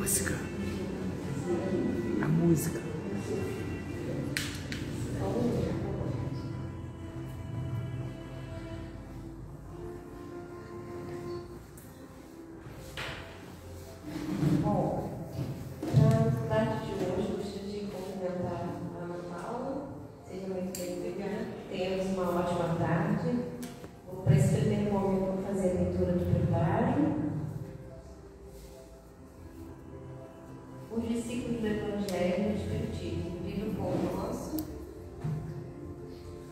música. A música. Bom, na tarde de hoje, gostaria de cumprimentar a Ana Paula. Seja muito bem-vinda. Tenhamos uma ótima tarde. Para esse primeiro momento, vou fazer a leitura do preparo. Os discípulos do Evangelho do Espiritismo, livro Pão Nosso,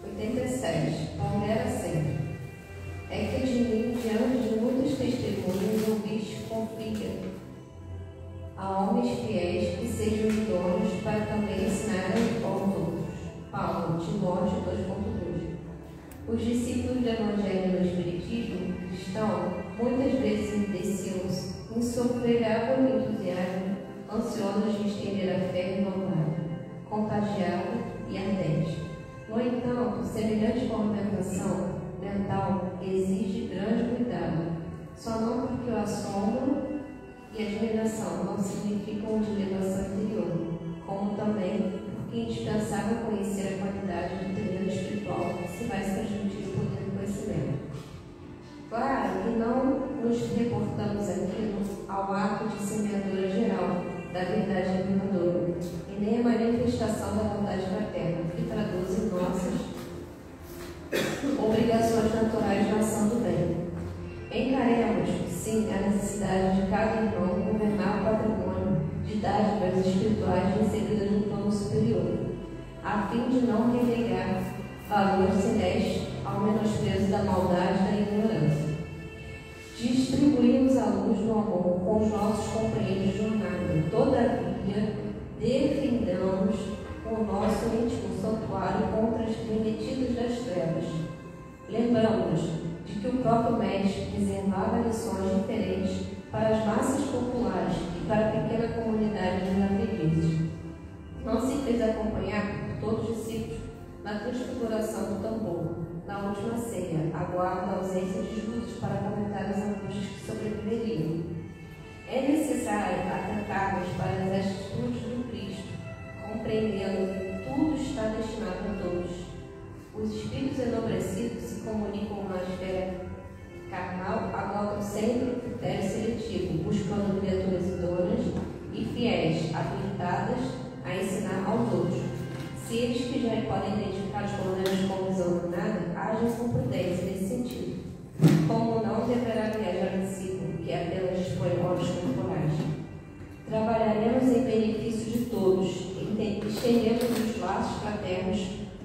87. Paulo era sempre. É que de mim, diante de muitas testemunhas, ouviste confia a homens fiéis que sejam idôneos para também ensinarem aos outros. Paulo, Timóteo 2.2. Os discípulos do Evangelho do Espiritismo estão muitas vezes imbecilos, insofregável entusiasmo, ansiosos de estender a fé renovada, contagiada e ardente. No entanto, semelhante movimentação mental exige grande cuidado, só não porque o assombro e a admiração não significam de elevação interior, como também porque é indispensável conhecer a qualidade do terreno espiritual se vai se transmitir o poder do conhecimento. Claro que não nos reportamos aqui ao ato de semeadura geral da verdade reveladora, e nem a manifestação da vontade fraterna, que traduz em nossas obrigações naturais na ação do bem. Encaremos, sim, a necessidade de cada irmão governar o patrimônio de dádivas espirituais recebidas no plano superior, a fim de não relegar valor celeste ao menosprezo da maldade e da ignorância. Distribuímos a luz no amor com os nossos companheiros de jornada. Todavia, defendamos o nosso íntimo santuário contra as remetidas das trevas. Lembramos de que o próprio Mestre reservava lições diferentes para as massas populares e para a pequena comunidade dos aprendizes. Não se fez acompanhar por todos os discípulos na transfiguração do tambor. Na última ceia, aguarda a ausência de Judas para comentar as angústias que sobreviveriam. É necessário atentarmos para as atitudes do Cristo, compreendendo que tudo está destinado a todos. Os espíritos enobrecidos se comunicam na esfera carnal, adotam sempre o critério seletivo, buscando criaturas idôneas e fiéis, habilitadas a ensinar aos outros. Se eles que já podem identificar os problemas com visão dominada, agem com prudência nesse sentido. Como não deverá viajar discípulo, que apenas dispõe olhos corporais. Trabalharemos em benefício de todos, estendendo os laços fraternos,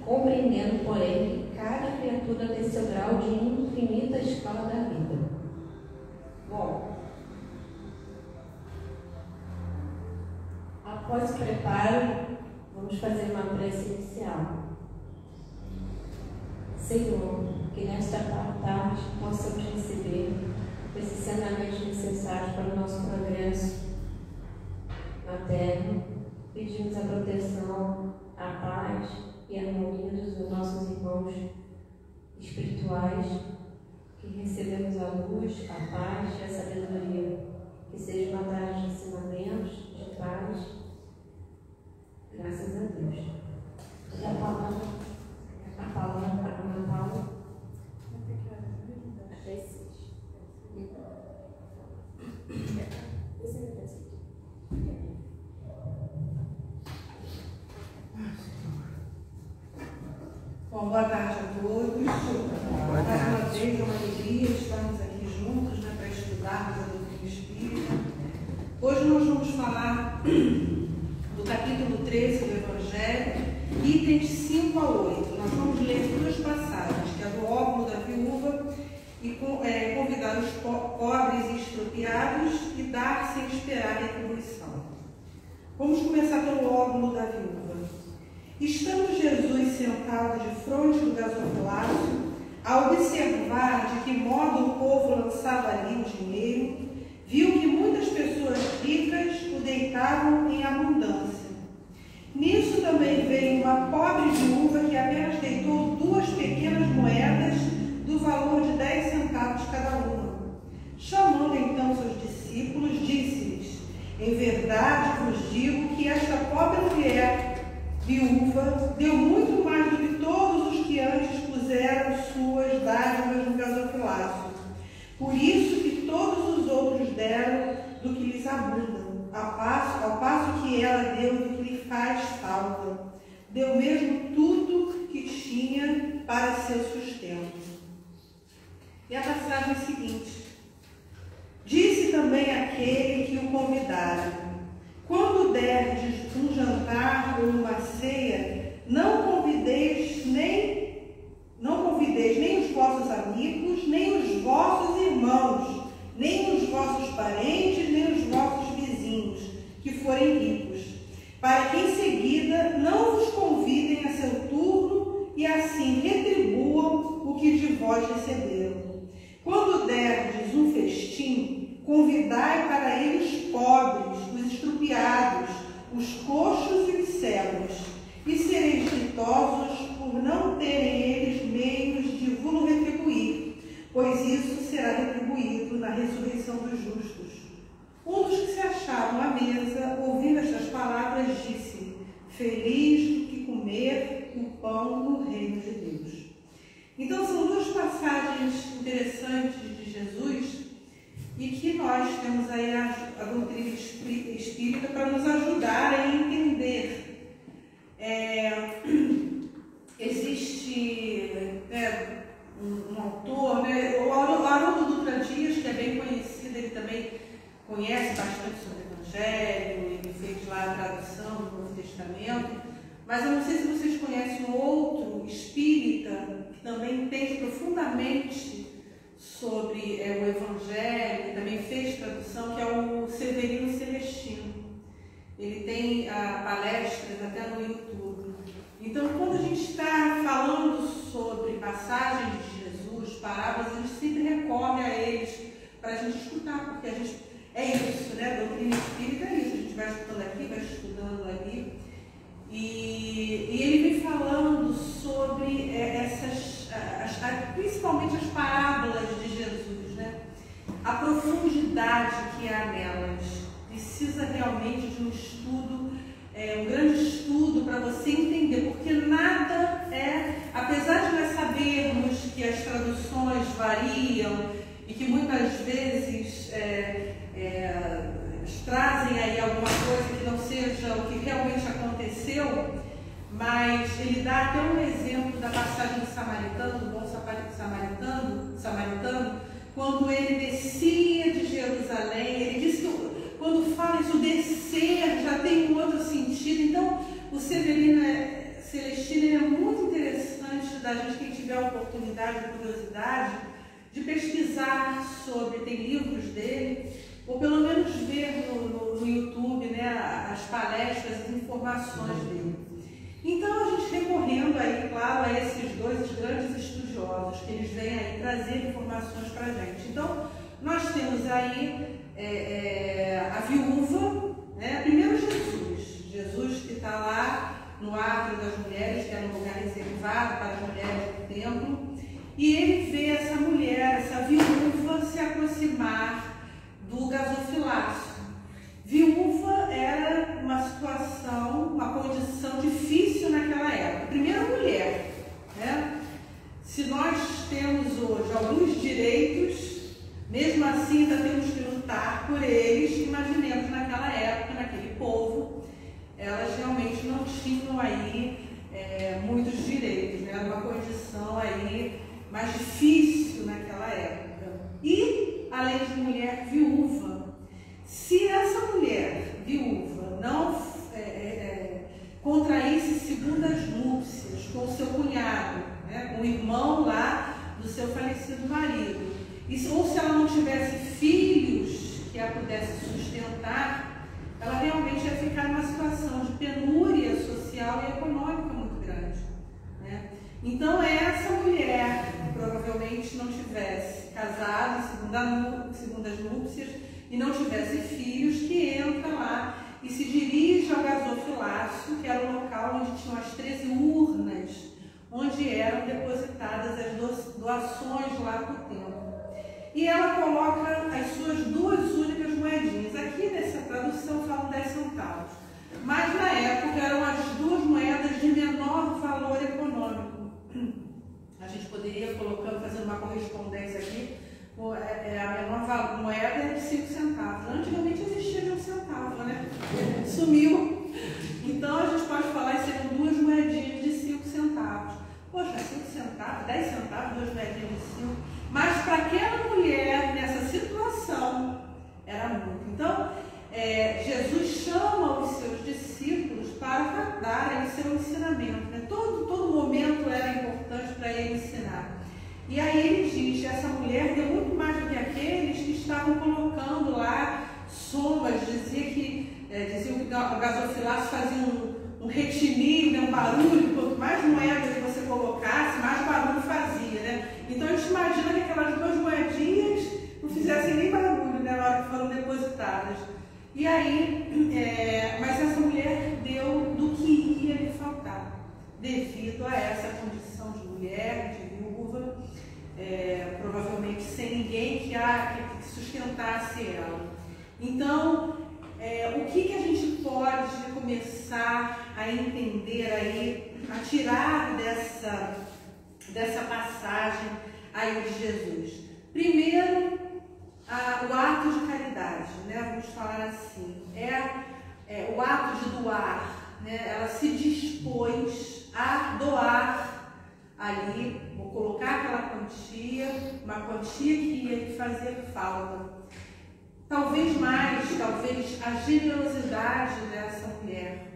compreendendo, porém, que cada criatura tem seu grau de infinita escala da vida. Bom, após o preparo, vamos fazer uma prece inicial. Senhor, que nesta tarde possamos receber esses ensinamentos necessários para o nosso progresso na Terra. Pedimos a proteção, a paz e a harmonia dos nossos irmãos espirituais, que recebemos a luz, a paz e a sabedoria, que seja uma tarde de ensinamentos, de paz. Graças a Deus. A palavra para a Ana Paula. Até 6. Bom, boa tarde a todos. Boa tarde. Mais uma vez, é uma alegria estarmos aqui juntos, para estudarmos a doutrina espírita. Hoje nós vamos falar do capítulo 13 do Evangelho, itens 5 a 8. Nós vamos ler duas passagens, que é do óbolo da viúva e convidar os pobres e estropiados e dar sem esperar retribuição. Vamos começar pelo óbolo da viúva. Estando Jesus sentado de frente do gasofilácio, a observar de que modo o povo lançava ali o dinheiro, viu que muitas pessoas ricas o deitavam em abundância. Nisso também veio uma pobre viúva que apenas deitou 2 pequenas moedas do valor de 10 centavos cada uma. Chamando então seus discípulos, disse-lhes: em verdade, viúva, deu muito mais do que todos os que antes puseram suas dádivas no gasofilaço. Por isso que todos os outros deram do que lhes abunda, ao passo que ela deu do que lhe faz falta. Deu mesmo tudo que tinha para seu sustento. E a passagem seguinte. Disse também aquele que o convidara: quando derdes um jantar ou uma ceia, não convideis nem os vossos amigos, nem os vossos irmãos, nem os vossos parentes, nem os vossos vizinhos, que forem ricos, para que em seguida não vos convidem a seu turno e assim retribuam o que de vós receberam. Quando derdes um festim, convidai para ele os pobres, os estrupiados, os coxos e os cegos, e sereis ditosos por não terem eles meios de vos retribuir, pois isso será retribuído na ressurreição dos justos. Um dos que se achavam à mesa, ouvindo estas palavras, disse: feliz do que comer o pão no reino de Deus. Então, são duas passagens interessantes de Jesus e que nós temos aí a doutrina espírita para nos ajudar a entender. Existe um autor, o Haroldo Dutra Dias, que é bem conhecido, ele também conhece bastante sobre o Evangelho, ele fez lá a tradução do Novo Testamento, mas eu não sei se vocês conhecem um outro espírita que também entende profundamente sobre o Evangelho, também fez tradução, que é o Severino Celestino. Ele tem palestras até no YouTube. Então, quando a gente está falando sobre passagens de Jesus, parábolas, a gente sempre recorre a eles para a gente escutar, porque a gente é isso, né? A doutrina espírita é isso, a gente vai escutando aqui, vai estudando ali. E ele vem falando sobre principalmente as parábolas de Jesus, né? A profundidade que há nelas. Precisa realmente de um estudo, um grande estudo para você entender, porque nada apesar de nós sabermos que as traduções variam e que muitas vezes trazem aí alguma coisa que não seja o que realmente aconteceu, mas ele dá até um exemplo da passagem do samaritano, do bom samaritano, quando ele descia de Jerusalém. Ele disse que quando fala isso, descer, já tem um outro sentido. Então, o Severino Celestino é muito interessante da gente, quem tiver a oportunidade, a curiosidade, de pesquisar sobre, tem livros dele, ou pelo menos ver no YouTube, né, as palestras, as informações dele. Então, a gente recorrendo aí, claro, a esses dois grandes estudiosos, que eles vêm aí trazer informações para a gente. Então, nós temos aí a viúva, né? Primeiro Jesus que está lá no átrio das mulheres, que era um lugar reservado para as mulheres do templo, e ele vê essa mulher, essa viúva, se aproximar do gasofilaço. Viúva era uma situação, uma condição difícil naquela época. Primeiro, mulher, né? Se nós temos hoje alguns direitos, mesmo assim ainda temos que lutar por eles. Imaginemos naquela época, naquele povo, elas realmente não tinham aí muitos direitos, né? Era uma condição aí mais difícil naquela época. E, além de mulher, viúva. Se essa mulher viúva não contraísse segundas núpcias com o seu cunhado, né, com o irmão lá do seu falecido marido, ou se ela não tivesse filhos que a pudesse sustentar, ela realmente ia ficar numa situação de penúria social e econômica muito grande, né? Então, essa mulher que provavelmente não tivesse casado em segundas núpcias e não tivesse filhos, que entra lá e se dirige ao gasofilaço, que era o local onde tinham as 13 urnas, onde eram depositadas as doações lá para o templo. E ela coloca as suas duas únicas moedinhas. Aqui nessa tradução falam 10 centavos. Mas na época eram as duas moedas logo respondência aqui. A menor moeda é de 5 centavos. Antigamente existia de 1 centavo, né? Sumiu. Então a gente pode falar que seriam 2 moedinhas de 5 centavos. Poxa, 5 centavos, 10 centavos, 2 moedinhas de 5. Mas para aquela mulher, nessa situação, era muito. Então, Jesus chama os seus discípulos para darem seu ensinamento. Né? Todo momento era importante para ele ensinar. E aí ele diz, essa mulher deu muito mais do que aqueles que estavam colocando lá somas, diziam que o gasofilaço fazia um retinir, né, um barulho, quanto mais moeda que você colocasse, mais barulho fazia, né? Então a gente imagina que aquelas 2 moedinhas não fizessem nem barulho, né, na hora que foram depositadas. E aí, mas essa mulher deu do que ia lhe faltar, devido a essa condição de mulher, de viúva, provavelmente sem ninguém que sustentasse ela. Então, o que a gente pode começar a entender aí, a tirar dessa passagem aí de Jesus? Primeiro, o ato de caridade, né? Vamos falar assim, o ato de doar, né? Ela se dispôs a doar ali, vou colocar aquela quantia, uma quantia que ia lhe fazer falta. Talvez a generosidade dessa mulher.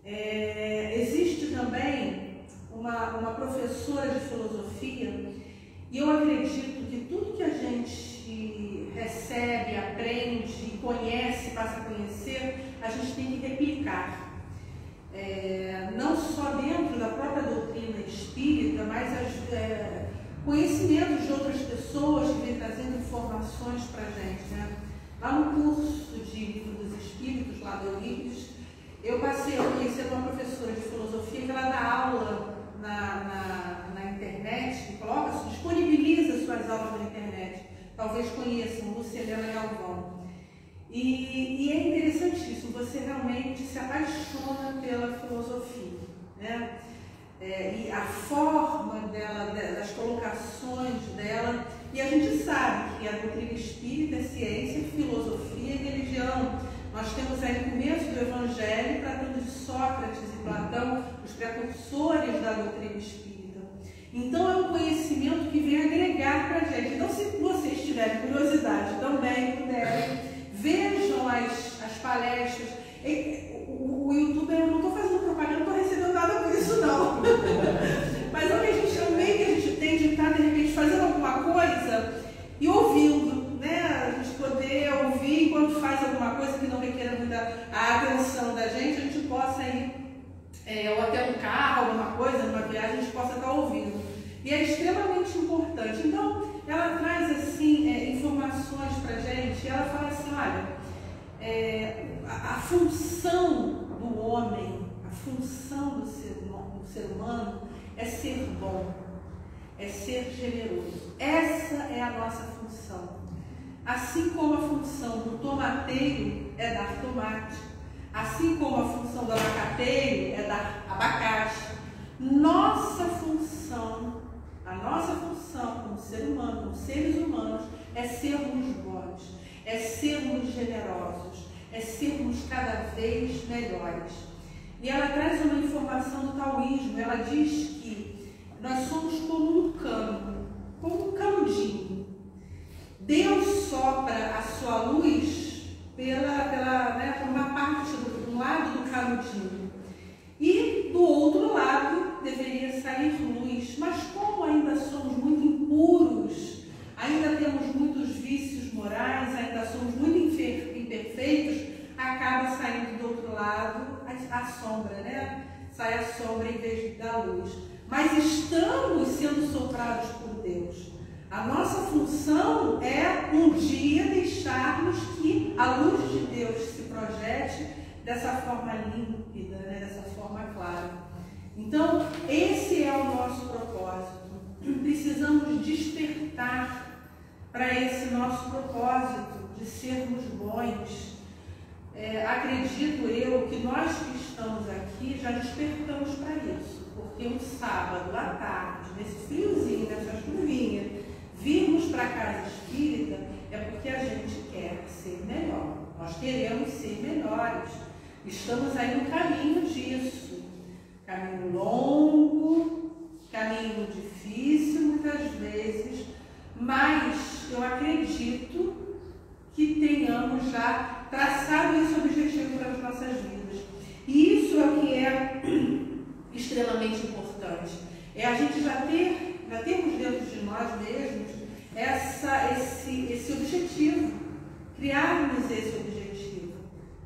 Existe também uma professora de filosofia, e eu acredito que tudo que a gente recebe, aprende, conhece, passa a conhecer, a gente tem que replicar. Não só dentro da própria doutrina espírita, mas conhecimentos de outras pessoas que vêm trazendo informações para a gente, né? Lá no curso de Livro dos Espíritos, lá do Eurípides, eu passei a conhecer uma professora de filosofia que ela dá aula na internet, disponibiliza suas aulas na internet. Talvez conheçam, Lucilena Galvão. E é interessantíssimo, você realmente se apaixona pela filosofia, né? E a forma dela, das colocações dela, e a gente sabe que a doutrina espírita é ciência, filosofia e religião. Nós temos aí no começo do Evangelho, tratando de Sócrates e Platão, os precursores da doutrina espírita. Então é um conhecimento que vem agregar para a gente. Então, se vocês tiverem curiosidade também, puderem, vejam as palestras. O YouTube, eu não estou fazendo propaganda, não estou recebendo nada por isso não. Mas é o que a gente também que a gente tem de estar, de repente, fazendo alguma coisa e ouvindo, né? A gente poder ouvir enquanto faz alguma coisa que não requer muita a atenção da gente, a gente possa ir, ou até um carro, alguma coisa, numa viagem, a gente possa estar ouvindo. E é extremamente importante. Então, ela traz, assim, informações para a gente, e ela fala assim, olha, a função do homem, a função do ser humano é ser bom, é ser generoso. Essa é a nossa função. Assim como a função do tomateiro é dar tomate, assim como a função do abacateiro é dar abacate, a nossa função como ser humano, como seres humanos, é sermos bons, é sermos generosos, é sermos cada vez melhores. E ela traz uma informação do taoísmo. Ela diz que nós somos como um cano, como um canudinho. Deus sopra a sua luz por uma parte de um lado do canudinho. E do outro lado deveria sair luz. Mas como ainda somos muito impuros, ainda temos muitos vícios morais, ainda somos muito imperfeitos, acaba saindo do outro lado a sombra, né? Sai a sombra em vez da luz. Mas estamos sendo soprados por Deus. A nossa função é um dia deixarmos que a luz de Deus se projete dessa forma límpida, né? Dessa forma clara. Então, esse é o nosso propósito. Precisamos despertar para esse nosso propósito de sermos bons. acredito eu que nós que estamos aqui já despertamos para isso, porque um sábado à tarde, nesse friozinho, nessa chuvinha, virmos para a casa espírita é porque a gente quer ser melhor, nós queremos ser melhores, estamos aí no caminho disso, caminho longo, caminho difícil muitas vezes, mas eu acredito que tenhamos já traçado esse objetivo para as nossas vidas. E isso é o que é extremamente importante. É a gente já termos dentro de nós mesmos esse objetivo, criarmos esse objetivo.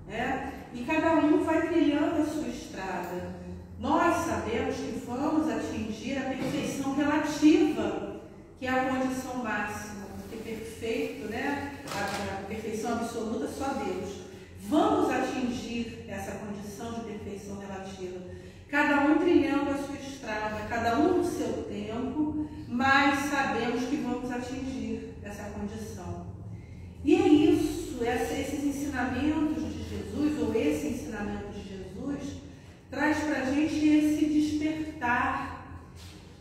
Né? E cada um vai trilhando a sua estrada. Nós sabemos que vamos atingir a perfeição relativa, que é a condição máxima, porque perfeito, né? A perfeição absoluta só Deus. Vamos atingir essa condição de perfeição relativa. Cada um trilhando a sua estrada, cada um no seu tempo, mas sabemos que vamos atingir essa condição. E é isso, esses ensinamentos de Jesus, ou esse ensinamento de Jesus, traz para a gente esse despertar.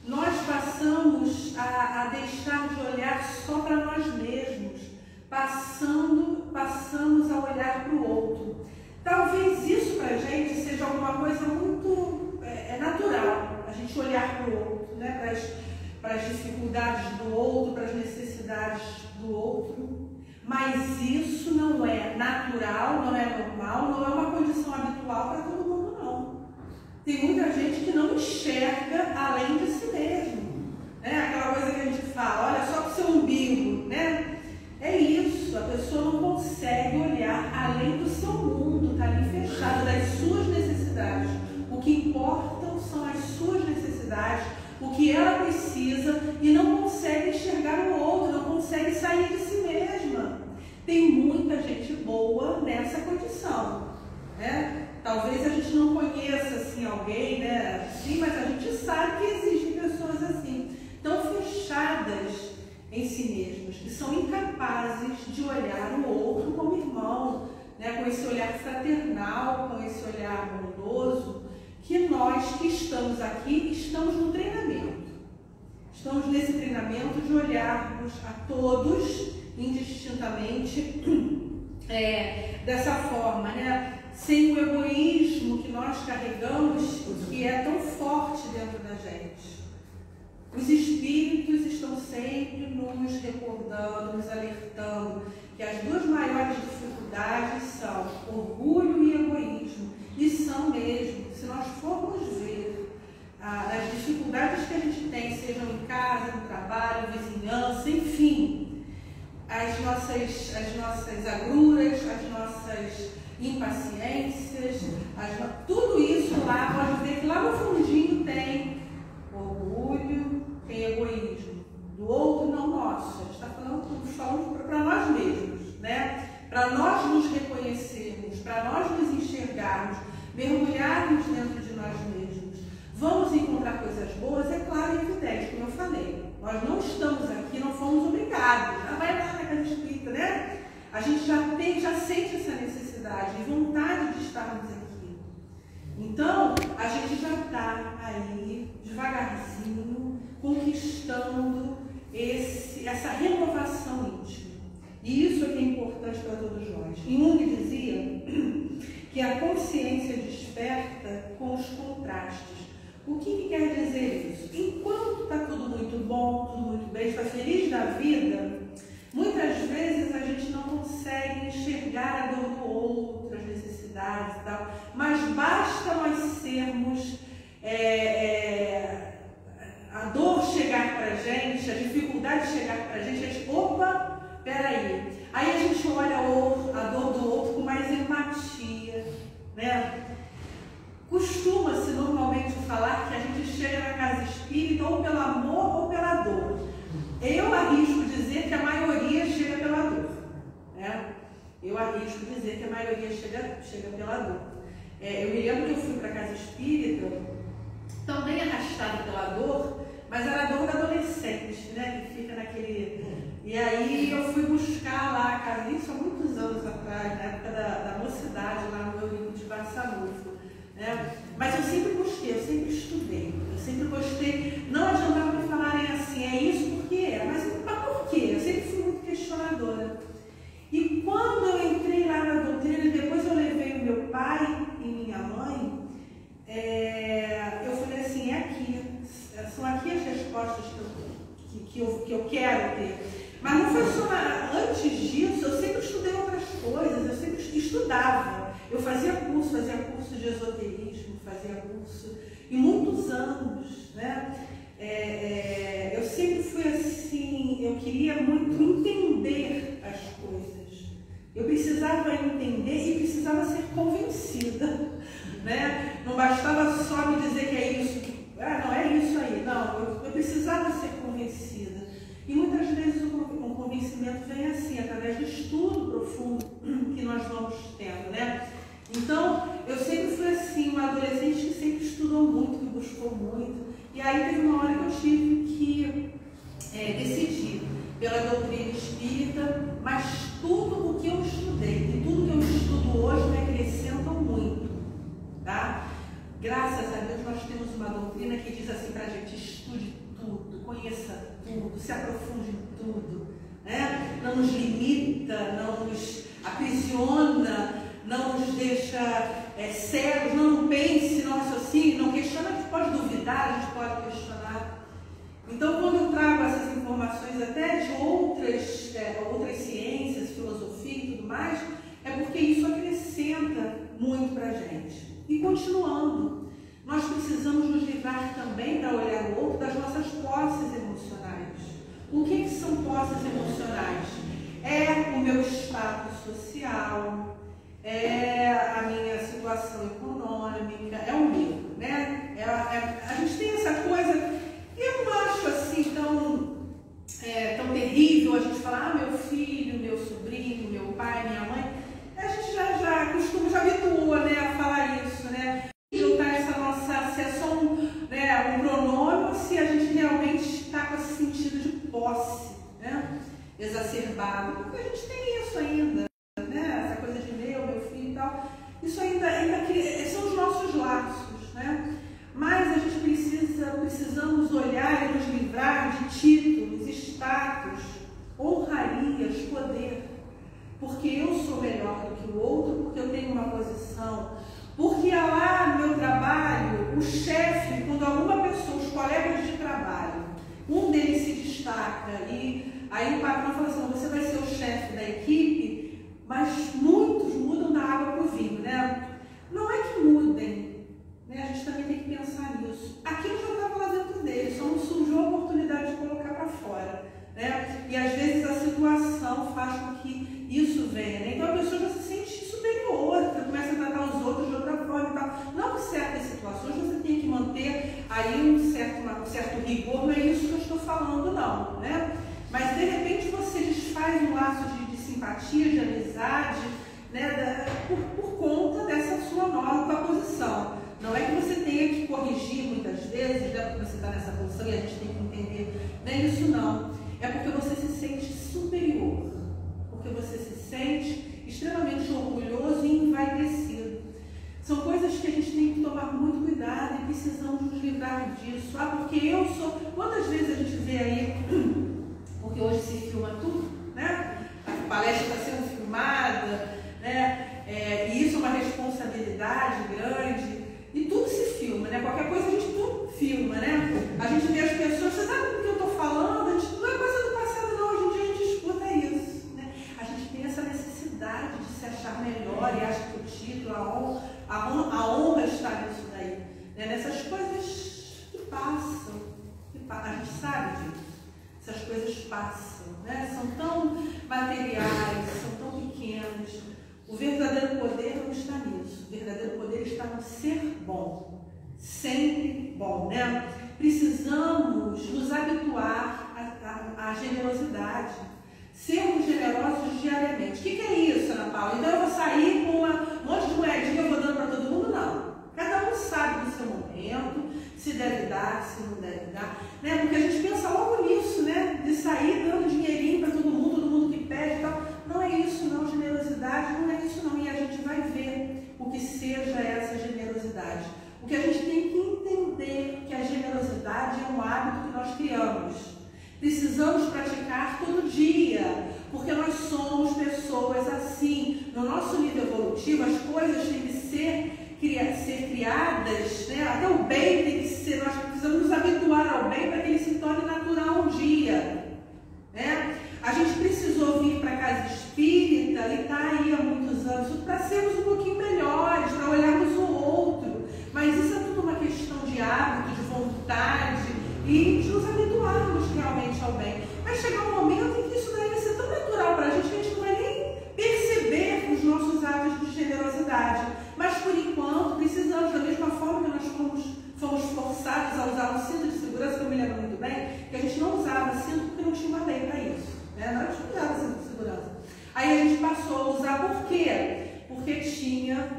Nós passamos a deixar de olhar só para nós mesmos, passamos a olhar para o outro. Talvez isso para a gente seja alguma coisa muito natural, a gente olhar para o outro, né? Para as dificuldades do outro, para as necessidades do outro. Mas isso não é natural, não é normal, não é uma condição habitual para todo mundo, não. Tem muita gente que não enxerga além de si mesmo. Né? Aquela coisa que a gente fala, olha só para o seu umbigo, né? É isso, a pessoa não consegue olhar além do seu mundo, está ali fechado, das suas necessidades. O que importam são as suas necessidades, o que ela precisa, e não consegue enxergar o outro, não consegue sair de si mesma. Tem muita gente boa nessa condição, né? Talvez a gente não conheça assim, alguém, né? Sim, mas a gente sabe que existem pessoas assim, tão fechadas em si mesmas, que são incapazes de olhar o outro como irmão, né? Com esse olhar fraternal, com esse olhar bondoso, que nós que estamos aqui, estamos no treinamento. Estamos nesse treinamento de olharmos a todos indistintamente dessa forma, né? Sem o egoísmo que nós carregamos, que é tão forte dentro da gente. Os espíritos estão sempre nos recordando, nos alertando que as duas maiores dificuldades são orgulho e egoísmo. E são mesmo. Se nós formos ver as dificuldades que a gente tem, sejam em casa, no trabalho, vizinhança, enfim, as nossas agruras, as nossas impaciências, tudo isso lá, pode ver que lá no fundinho tem orgulho, tem egoísmo. Do outro, não nosso. A gente está falando para nós mesmos, né? Para nós nos reconhecermos, para nós nos enxergarmos, mergulharmos dentro de nós mesmos. Vamos encontrar coisas boas, é claro e evidente, como eu falei. Nós não estamos aqui, não fomos obrigados. Vai lá na casa espírita, né? A gente já sente essa necessidade e vontade de estarmos aqui. Então, a gente já está aí, devagarzinho, conquistando essa renovação íntima. E isso é que é importante para todos nós. Jung dizia que a consciência desperta com os contrastes. O que quer dizer isso? Enquanto está tudo muito bom, tudo muito bem, está feliz da vida, muitas vezes a gente não consegue enxergar a dor do outro, as necessidades e tal, mas basta nós sermos, a dor chegar para a gente, a dificuldade chegar para a gente, opa, peraí. Aí a gente olha a dor do outro com mais empatia, né? Costuma-se normalmente falar que a gente chega na casa espírita ou pelo amor ou pela dor. Eu arrisco dizer que a maioria chega pela dor, né? Eu arrisco dizer que a maioria chega pela dor. Eu me lembro que eu fui para a casa espírita, também arrastada pela dor, mas era a dor da adolescente, né? Que fica naquele... E aí eu fui buscar lá a casa, isso há muitos anos atrás, na época da mocidade. universidade, lá no Eurico de Barçanufo, né? Mas eu sempre gostei, eu sempre estudei, eu sempre gostei. Não adiantava me falarem assim, é isso porque é, mas por quê? Eu sempre fui muito questionadora. E quando eu entrei lá na doutrina, depois eu levei o meu pai e minha mãe, eu falei assim, é aqui, são aqui as respostas que eu quero ter. Mas não foi só antes disso, eu sempre estudei outras coisas, eu sempre estudava. Eu fazia curso de esoterismo, fazia curso em muitos anos, né? Eu sempre fui assim, eu queria muito entender as coisas. Eu precisava entender e precisava ser convencida, né? Não bastava só me dizer que é isso, não é isso aí, não, eu precisava ser convencida. E muitas vezes o convencimento vem assim, através do estudo profundo que nós vamos tendo, né? Então, eu sempre fui assim, uma adolescente que sempre estudou muito, que buscou muito. E aí teve uma hora que eu tive que decidir pela doutrina espírita, mas tudo o que eu estudei e tudo que eu estudo hoje me acrescentam muito, tá? Graças a Deus nós temos uma doutrina que diz assim pra gente, estude tudo, conheça tudo, se aprofunde em tudo, né? Não nos limita, não nos aprisiona, não nos deixa cegos, não pense, não raciocine, não questiona, a gente pode duvidar, a gente pode questionar. Então, quando eu trago essas informações até de outras ciências, filosofia e tudo mais, é porque isso acrescenta muito para a gente. E continuando, nós precisamos nos livrar também, para olhar o outro, das nossas posses emocionais. O que são posses emocionais? É o meu status social, é a minha situação econômica, é o meu, né? A gente tem essa coisa, eu não acho assim tão terrível a gente falar, meu filho, meu sobrinho, meu pai, minha mãe. A gente já habituou, né, a falar isso, né? Juntar essa nossa, se é só um pronome, se a gente realmente está com esse sentido de posse, né? Exacerbado, porque a gente tem isso ainda, né? Essa coisa de meu filho e tal. Isso ainda são os nossos laços, né? Mas a gente precisamos olhar e nos livrar de títulos, status, honrarias, poder. Porque eu sou melhor do que o outro, porque eu tenho uma posição. Porque lá no meu trabalho, o chefe, quando alguma pessoa, os colegas de trabalho, um deles se destaca e aí o patrão fala assim, você vai ser o chefe da equipe, mas muitos mudam da água para o vinho, né? Não é que mudem, né? A gente também tem que pensar nisso. Aquilo já estava lá dentro dele, só não surgiu a oportunidade de colocar para fora, né? E às vezes a situação faz com que isso venha, né? Então a pessoa já se sente superior, começa a tratar os outros de outra forma e tal. Não, em certas situações você tem que manter aí um certo rigor, não é isso que eu estou falando, não, né? Mas de repente você desfaz um laço de simpatia, de amizade, né, por conta dessa sua nova posição. Não é que você tenha que corrigir muitas vezes, né, porque você está nessa posição e a gente tem que entender, não é isso não. É porque você se sente superior, porque você se sente extremamente orgulhoso e envaidecido. São coisas que a gente tem que tomar muito cuidado e precisamos nos livrar disso. Porque eu sou... Quantas vezes a gente vê aí, porque hoje se filma tudo, né? A palestra está sendo filmada, né? E isso é uma responsabilidade grande. E tudo se filma, né? Qualquer coisa a gente tudo filma, né? A gente vê as pessoas, você sabe do que eu estou falando? A gente, não é coisa do passado, não. Hoje em dia a gente escuta isso, né? A gente tem essa necessidade de se achar melhor e acha que o título, a honra está nisso daí, né? Nessas coisas que passam, a gente sabe disso. Essas coisas passam, né? São tão materiais, são tão pequenas. O verdadeiro poder não está nisso. O verdadeiro poder está no ser bom, sempre bom, né? Precisamos nos habituar à generosidade, sermos generosos diariamente. O que é isso, Ana Paula? Então eu vou sair com um monte de moedinha, eu vou dando para todo mundo? Não. Cada um sabe do seu momento, se deve dar, se não deve dar, né? Porque a gente pensa logo nisso, né? De sair dando dinheirinho para todo mundo que pede e tal. Não é isso não, generosidade não é isso não. E a gente vai ver precisamos praticar todo dia, porque nós somos pessoas assim. No nosso nível evolutivo, as coisas têm que ser criadas, né? Até o bem tem que ser, nós precisamos nos habituar ao bem para que ele se torne natural um dia, né? A gente precisou vir para a casa espírita e está aí há muitos anos para sermos um pouquinho melhores, para olharmos o outro, mas isso é tudo uma questão de hábito, de vontade e de nos habituarmos realmente ao bem. Vai chegar um momento em que isso daí vai ser tão natural para a gente que a gente não vai nem perceber os nossos atos de generosidade. Mas por enquanto precisamos, da mesma forma que nós fomos forçados a usar um cinto de segurança, que eu me lembro muito bem, que a gente não usava cinto porque não tinha uma lei para isso, né? Nós não usávamos cinto de segurança. Aí a gente passou a usar por quê? Porque tinha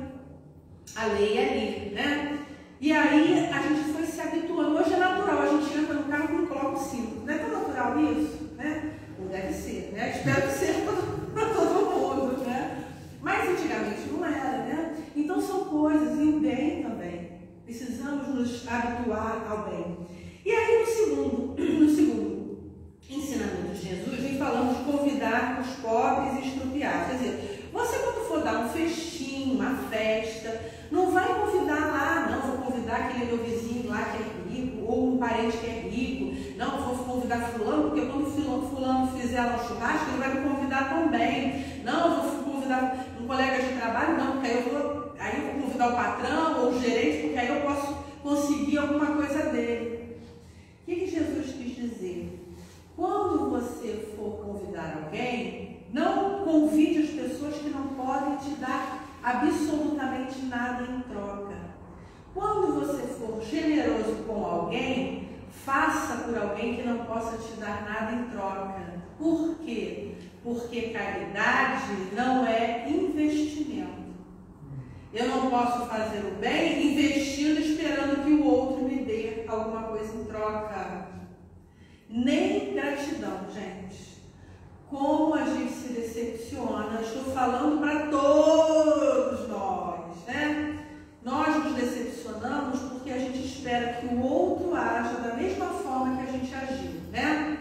a lei ali, né? E aí a gente foi se habituando. Hoje é natural, a gente entra no carro e não coloca o cinto. Não é tão natural isso, né? Ou deve ser, né? Espero que seja para todo mundo, né? Mas antigamente não era, né? Então são coisas, e o bem também. Precisamos nos habituar ao bem. E aí no segundo ensinamento de Jesus, vem falando de convidar os pobres e estrupiados. Quer dizer, você quando for dar um festim, uma festa, não vai convidar lá, não, vou convidar aquele meu vizinho lá que é rico, ou um parente que é rico, não, vou convidar fulano, porque quando fulano fizer lá um churrasco, ele vai me convidar também. Não, vou convidar um colega de trabalho, não, porque aí eu vou convidar o patrão ou o gerente, porque aí eu posso conseguir alguma coisa dele. O que Jesus quis dizer? Quando você for convidar alguém, não convide as pessoas que não podem te dar absolutamente nada em troca. Quando você for generoso com alguém, faça por alguém que não possa te dar nada em troca. Por quê? Porque caridade não é investimento. Eu não posso fazer o bem investindo esperando que o outro me dê alguma coisa em troca. Nem gratidão, gente. Como a gente se decepciona, estou falando para todos nós, né? Nós nos decepcionamos porque a gente espera que o outro aja da mesma forma que a gente agiu, né?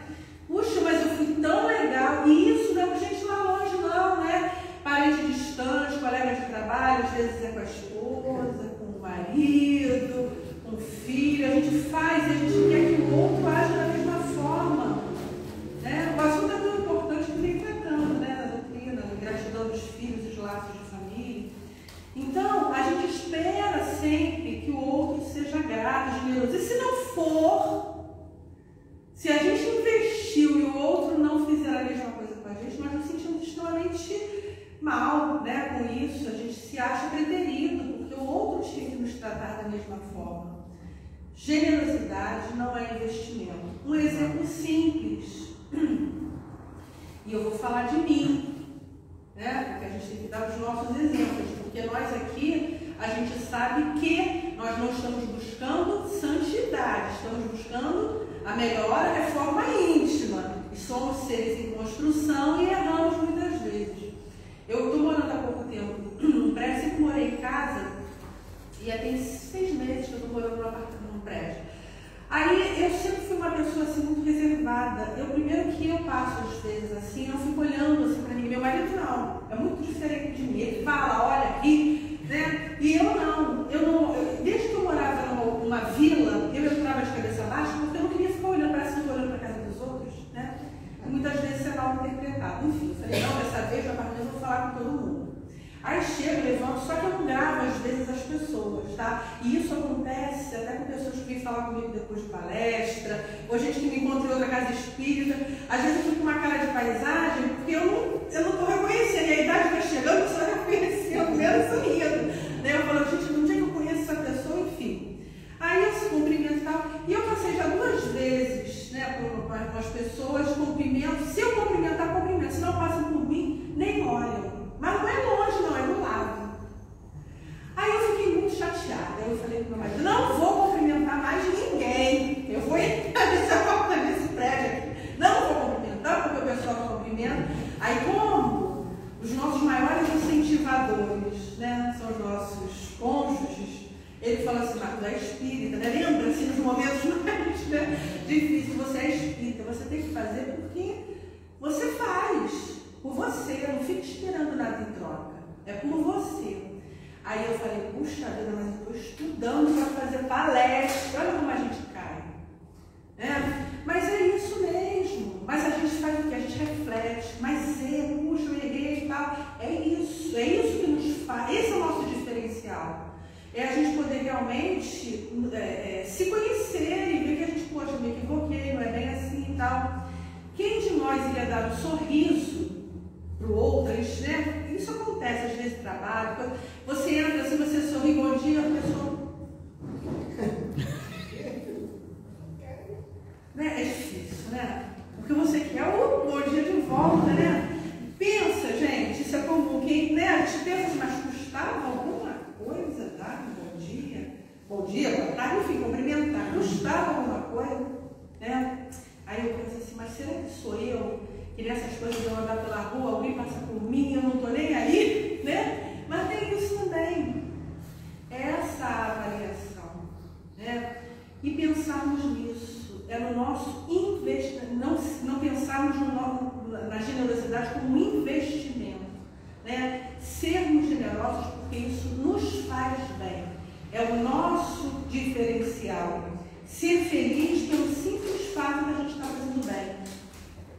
Puxa, mas eu fui tão legal. E isso não é gente lá longe, não, né? Parente distante, colega de trabalho, às vezes é com a esposa, com o marido, com o filho. A gente faz e a gente quer que o outro aja da mesma forma, né? O assunto é tão importante que vem tratando, né? Na doutrina, na gratidão dos filhos, os laços de família. Então, a gente espera sempre que o outro seja grato, generoso. E se não for, se a gente investiu e o outro não fizer a mesma coisa com a gente, nós nos sentimos extremamente mal, né, com isso. A gente se acha preterido, porque o outro tinha que nos tratar da mesma forma. Generosidade não é investimento. Um exemplo simples, e eu vou falar de mim, né, porque a gente tem que dar os nossos exemplos, porque nós aqui, a gente sabe que nós não estamos buscando santidade, estamos buscando a melhor reforma íntima, e somos seres em construção e erramos muitas vezes. Eu estou morando há pouco tempo num prédio, sempre morei em casa, e já tem 6 meses que eu estou morando num prédio. Aí eu sempre fui uma pessoa assim muito reservada. Primeiro que eu passo às vezes assim, eu fico olhando assim para ninguém. Meu marido não, é muito diferente de mim. Ele fala, olha aqui, né? E eu não, desde que eu morava numa vila, eu entrava de cabeça baixa porque eu não queria ficar olhando, parece que eu estou olhando para a casa dos outros, né? E muitas vezes isso é mal interpretado. Enfim, eu falei, não, dessa vez, a partir eu vou falar com todo mundo. Aí chego, levanto, só que eu não gravo às vezes as pessoas, tá? E isso acontece até com pessoas que vêm falar comigo depois de palestra, ou gente que me encontra em outra casa espírita. Às vezes eu fico com uma cara de paisagem, porque eu não estou reconhecendo, e a idade vai chegando, eu só reconhecendo, mesmo sorrindo. Né? Eu falo, gente, não dia que eu conheço essa pessoa, enfim. Aí eu se cumprimento e tal, e eu passei já 2 vezes, né, com as pessoas, cumprimento. Se eu cumprimentar, cumprimento. Se não passam por mim, nem olham. Mas não é longe, não, é do lado. Aí eu fiquei muito chateada. Aí eu falei para o meu marido, não vou cumprimentar mais ninguém. Eu vou entrar nesse prédio aqui. Não vou cumprimentar, porque o pessoal não cumprimenta. Aí como os nossos maiores incentivadores, né, são os nossos cônjuges, ele fala assim, mas tu é espírita, né? Lembra, assim, nos momentos mais, né, difícil, você é espírita, você tem que fazer porque você faz, por você, não fica esperando nada em troca, é por você. Aí eu falei, puxa vida, mas eu estou estudando para fazer palestra, olha como a gente cai. Mas é isso mesmo, mas a gente faz o que? A gente reflete, mas puxa, eu errei e tal. É isso que nos faz, esse é o nosso diferencial. É a gente poder realmente se conhecer e ver que a gente, poxa, me equivoquei, não é bem assim e tal. Quem de nós iria dar um sorriso para o outro, né? Isso acontece às vezes no trabalho, você entra assim, você sorri, bom dia, a pessoa... Né? É difícil, né? Porque você quer o bom dia de volta, né? Pensa, gente, isso é comum, né? A gente pensa assim, mas custava alguma coisa dar um bom dia, boa tarde, enfim, cumprimentar, custava alguma coisa, né? Aí eu penso assim, mas será que sou eu? Que nessas coisas eu andar pela rua, alguém passa por mim, eu não estou nem aí, né? Mas tem isso também, essa avaliação, né? E pensarmos nisso, é no nosso investimento, não pensarmos na generosidade como um investimento, né? Sermos generosos porque isso nos faz bem, é o nosso diferencial. Ser feliz pelo simples fato de a gente estar fazendo bem.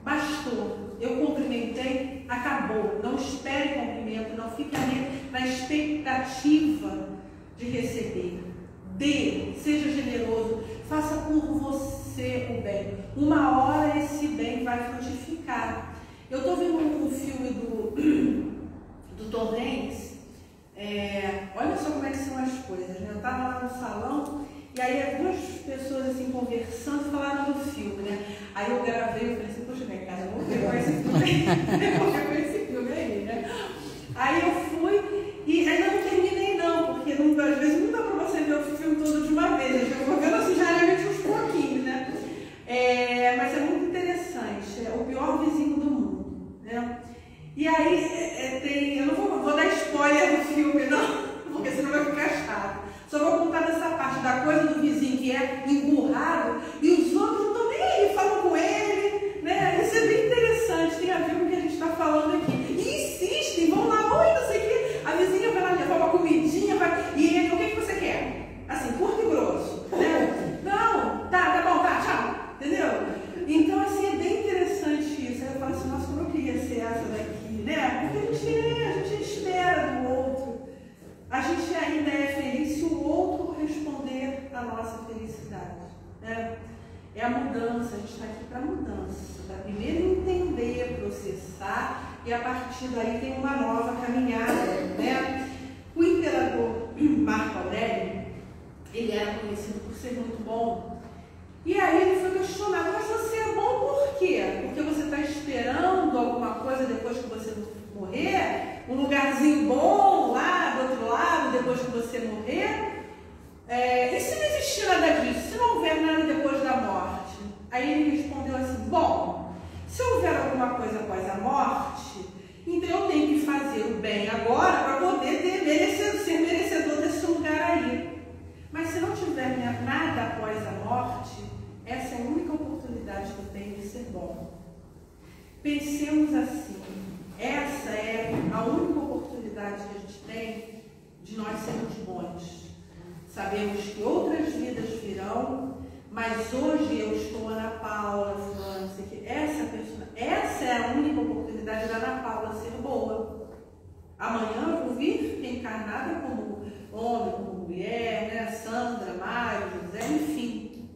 Bastou, eu cumprimentei, acabou. Não espere cumprimento, não fique ali na expectativa de receber. Dê, seja generoso, faça por você o bem. Uma hora esse bem vai frutificar. Eu estou vendo um filme do Tom Hanks, olha só como é que são as coisas, né? Eu estava lá no salão e aí duas pessoas assim conversando falaram do filme, né? Aí eu gravei e falei assim, poxa, minha casa, vamos ver com esse filme aí, vamos ver com esse filme aí, né? Aí eu fui e ainda não terminei não, porque às vezes não dá para você ver o filme todo de uma vez, eu vou vendo assim diariamente uns pouquinhos, né? Mas é muito interessante, é o pior vizinho do mundo, né? E aí eu não vou dar spoiler do filme não, porque senão vai ficar chato. Só vou contar dessa parte da coisa do vizinho que é emburrado e os outros não estão nem aí, falam com ele, né? Isso é bem interessante, tem a ver com o que a gente está falando aqui. E insistem, vão lá, oi, não sei o quê. A vizinha vai lá levar uma comidinha, e ele, o que você quer? Assim, curto e grosso, né? Não, tá bom, tá, tchau, entendeu? Então, assim, é bem interessante isso. Aí eu falo assim, nossa, como eu queria ser essa daqui, né? Porque a gente espera do outro. A gente ainda é feliz se o outro responder à nossa felicidade, né? É a mudança, a gente está aqui para mudança, para primeiro entender, processar e a partir daí tem uma nova caminhada, né? O imperador Marco Aurélio, ele era conhecido por ser muito bom e aí ele foi questionado, mas você é bom por quê? Porque você está esperando alguma coisa depois que você morrer? Um lugarzinho bom lá do outro lado, depois que você morrer? E se não existir nada disso? Se não houver nada depois da morte? Aí ele respondeu assim, bom, se houver alguma coisa após a morte, então eu tenho que fazer o bem agora para poder ser merecedor desse lugar aí. Mas se não tiver nada após a morte, essa é a única oportunidade que eu tenho de ser bom. Pensemos assim. Essa é a única oportunidade que a gente tem de nós sermos bons. Sabemos que outras vidas virão, mas hoje eu estou Ana Paula, fulano, sei que essa é a única oportunidade da Ana Paula ser boa. Amanhã eu vou vir reencarnada como homem, como mulher, né? Sandra, Mário, José, enfim.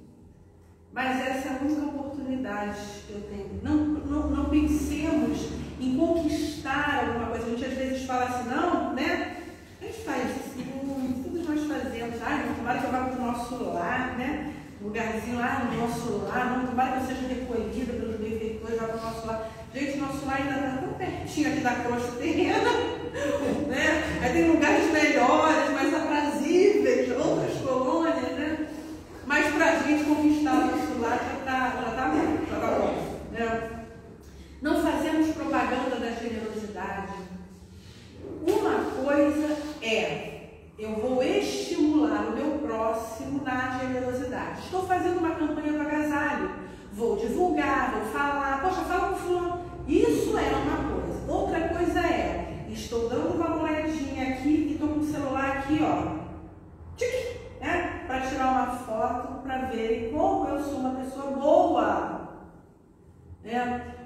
Mas essa é a única oportunidade que eu tenho. Não pensemos em conquistar alguma coisa. A gente às vezes fala assim, não, né? A gente faz assim, todos nós fazemos. Não, tomara que eu vá para o nosso lar, né? Lugarzinho lá no nosso lar, não, tomara que eu seja recolhida pelos benfeitores, vá para o nosso lar. Gente, nosso lar ainda está tão pertinho aqui da crosta terrena, né? Aí tem lugares melhores, mais aprazíveis, outras colônias, né? Mas para a gente conquistar o nosso lar já está bom, né? Não fazemos propaganda da generosidade. Uma coisa eu vou estimular o meu próximo na generosidade. Estou fazendo uma campanha do agasalho. ó, tique, né? Para tirar uma foto, para verem como eu sou uma pessoa boa.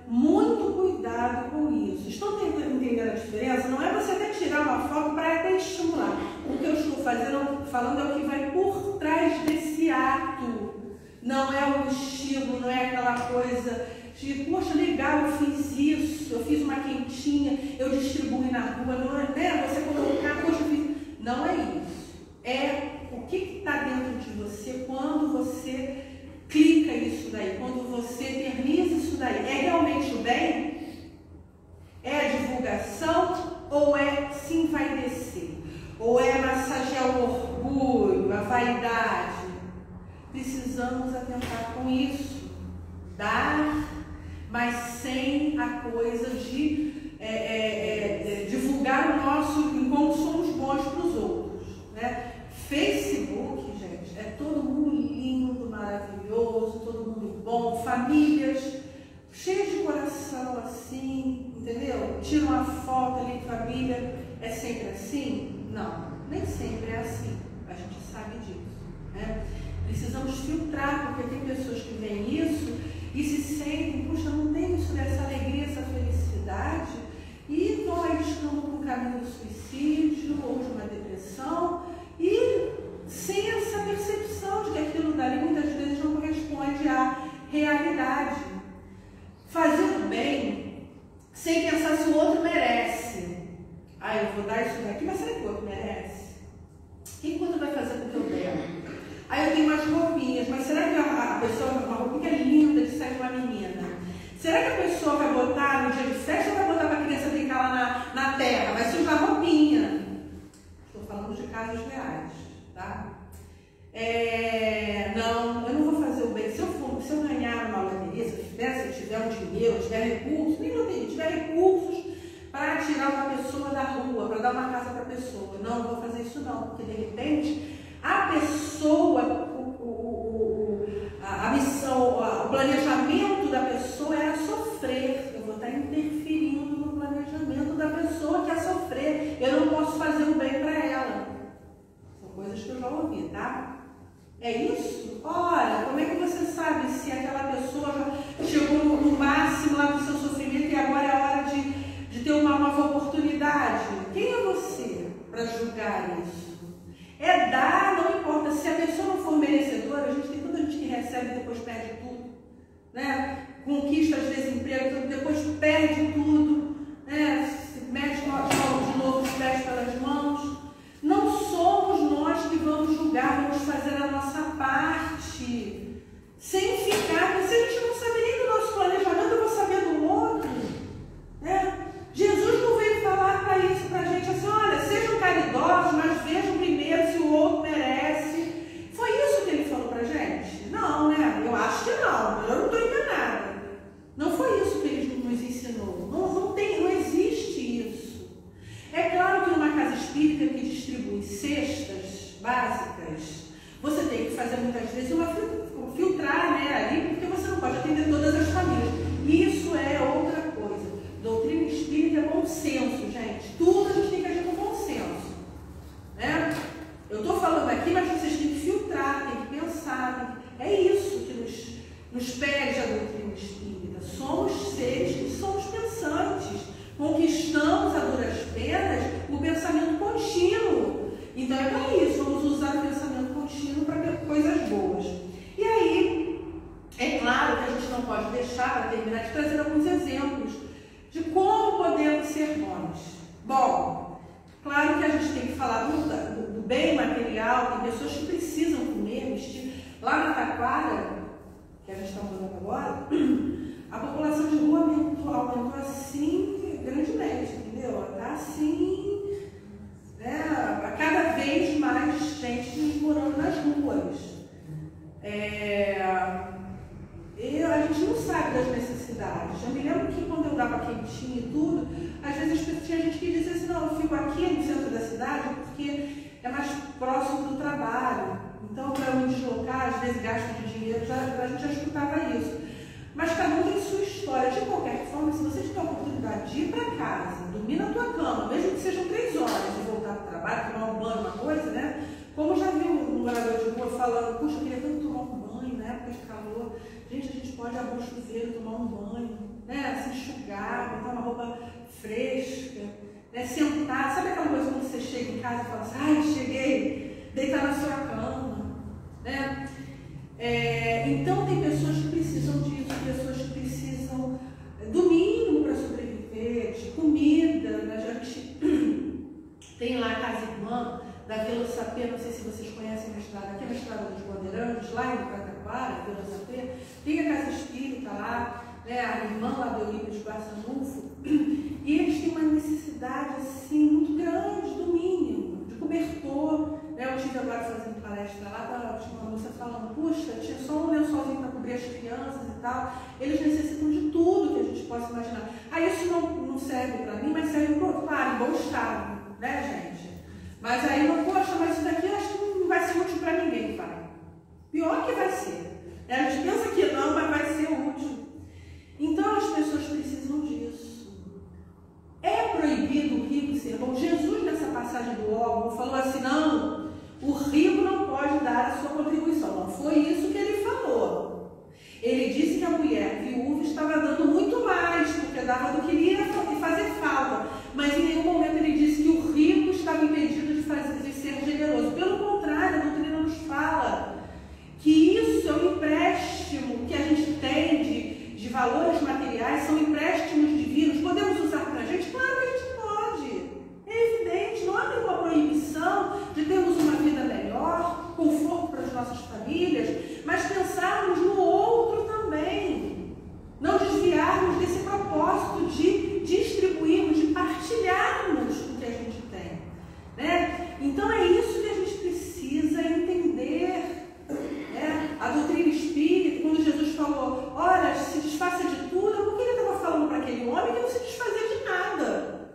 Muito cuidado com isso. Estão entendendo a diferença? Não é você até tirar uma foto para até estimular. O que eu estou falando é o que vai por trás desse ato. Não é o estímulo, não é aquela coisa de, poxa, legal, eu fiz isso, eu fiz uma quentinha, eu distribuí na rua. Não é, né? Você colocar, poxa, eu fiz. Não é isso. É o que está dentro de você quando você clica isso daí, quando você eterniza isso daí. É realmente o bem? É a divulgação ou é se envaidecer? Ou é massagear o orgulho, a vaidade? Precisamos atentar com isso. Dar, mas sem a coisa de divulgar o nosso, em como somos bons para os outros, né? Facebook, gente, é todo mundo lindo, maravilhoso, todo mundo bom, famílias cheias de coração assim, entendeu? Tira uma foto ali de família, é sempre assim? Não, nem sempre é assim, a gente sabe disso, né? Precisamos filtrar, porque tem pessoas que veem isso e se sentem, puxa, não tem isso dessa alegria, essa felicidade, e vão arriscando para o caminho do suicídio ou de uma depressão, e sem essa percepção de que aquilo dali muitas vezes não corresponde à realidade. Fazer o bem sem pensar se o outro merece. Ah, eu vou dar isso daqui, mas será que o outro merece? O que o outro vai fazer com o teu bem? Aí eu tenho umas roupinhas, mas será que a pessoa, uma roupinha linda de sair uma menina, será que a pessoa vai botar no dia de festa ou vai botar para a criança brincar lá na terra? Vai sujar a roupinha. Estou falando de casos reais, tá? Não, eu não vou fazer o bem. Se eu ganhar uma loteria, se eu tiver um dinheiro, tiver recursos, nem loteria, tiver recursos para tirar uma pessoa da rua, para dar uma casa para a pessoa. Não, eu vou fazer isso não, porque de repente a pessoa, a missão, o planejamento da pessoa era sofrer. Eu vou estar interferindo no planejamento da pessoa que quer sofrer. Eu não posso fazer o bem para ela. São coisas que eu já ouvi, tá? É isso? Ora, como é que você sabe se aquela pessoa já chegou no máximo lá do seu sofrimento e agora é a hora de ter uma nova oportunidade? Quem é você para julgar isso? É dar, não importa. Se a pessoa não for merecedora, a gente tem tanta gente que recebe e depois perde tudo, né? Conquista às vezes emprego, depois perde tudo, né? Se mexe de novo, se perde pelas mãos. Não somos nós que vamos julgar, vamos fazer a nossa parte, sem ficar, porque se a gente não sabe nem do nosso planejamento, eu vou saber do outro, né? Jesus não veio falar para isso para a gente assim, olha, sejam caridosos, mas vejam primeiro se o outro merece. Foi isso que ele falou para a gente? Não, né? Eu acho que não, eu não estou enganada. Não foi isso que ele nos ensinou. Não existe isso. É claro que numa casa espírita que distribui cestas básicas, você tem que fazer muitas vezes filtrar, né, ali, porque você não pode atender todas as famílias. Isso é outra coisa. Doutrina espírita é bom senso, gente. Tudo a gente tem que agir com bom senso, né? Eu estou falando aqui, mas vocês têm que filtrar, têm que pensar. É isso que nos pede a doutrina espírita. Somos seres que somos pensantes. Conquistamos a duras penas o pensamento contínuo. Então é para isso, vamos usar o pensamento contínuo para ver coisas boas. E aí, é claro que a gente não pode deixar, para terminar, de trazer alguns exemplos de como podemos ser bons. Bom, claro que a gente tem que falar do bem material, tem pessoas que precisam comer, vestir. Lá na Taquara, que a gente está morando agora, a população de rua aumentou assim grandemente, entendeu? Está assim, né? A cada vez mais gente morando nas ruas. A gente não sabe das necessidades. Eu me lembro que quando eu dava quentinho e tudo, às vezes tinha gente que dizia assim, não, eu fico aqui no centro da cidade porque é mais próximo do trabalho. Então, para eu me deslocar, às vezes gasto de dinheiro, a gente já escutava isso. Mas cada um tem sua história. De qualquer forma, se você tiver a oportunidade de ir para casa, dormir na tua cama, mesmo que sejam 3 horas de voltar para o trabalho, tomar um banho, uma coisa, né? roxo, eu queria tanto tomar um banho na época de calor. Gente, a gente pode abrir o chuveiro, tomar um banho, né? Se enxugar, botar uma roupa fresca, né? Sentar. Sabe aquela coisa quando você chega em casa e fala assim, ai, cheguei, deitar na sua cama, né? Então tem pessoas que precisam disso, pessoas que precisam do mínimo para sobreviver, de comida, né? A gente tem lá a Casa Irmã da Vila Sapê, não sei se vocês conhecem a estrada, aqui é a estrada dos Bandeirantes, lá em Cataquara, Vila Sapê, tem a Casa Espírita lá, né? A irmã lá do Eurípides Barçanufo, e eles têm uma necessidade assim muito grande do mínimo, de cobertor, né? Eu estive agora fazendo palestra lá, tinha uma moça falando, puxa, tinha só um lençolzinho para cobrir as crianças e tal, eles necessitam de tudo que a gente possa imaginar. Aí isso não serve para mim, mas serve para em bom estado, né, gente? Mas aí, poxa, mas isso daqui eu acho que não vai ser útil para ninguém, pai. Pior que vai ser. A gente pensa que não, mas vai ser útil. Então as pessoas precisam disso. É proibido o rico ser bom. Jesus, nessa passagem do óbolo, falou assim, não, o rico não pode dar a sua contribuição. Não foi isso que ele falou. Ele disse que a mulher viúva estava dando muito mais, porque dava do que iria fazer falta. Mas em nenhum momento ele disse que o rico estava impedido de ser generoso. Pelo contrário, a doutrina nos fala que isso é um empréstimo que a gente tem de valores materiais, são empréstimos divinos. Podemos usar para a gente? Claro que a gente pode. É evidente, não há nenhuma proibição de termos uma vida melhor, conforto para as nossas famílias, mas pensarmos no outro também. Não desviarmos desse propósito de distribuirmos, de partilharmos o que a gente tem, né? Então é isso que a gente precisa entender, né? A doutrina espírita, quando Jesus falou, olha, se desfaça de tudo, porque ele estava falando para aquele homem que não se desfazia de nada,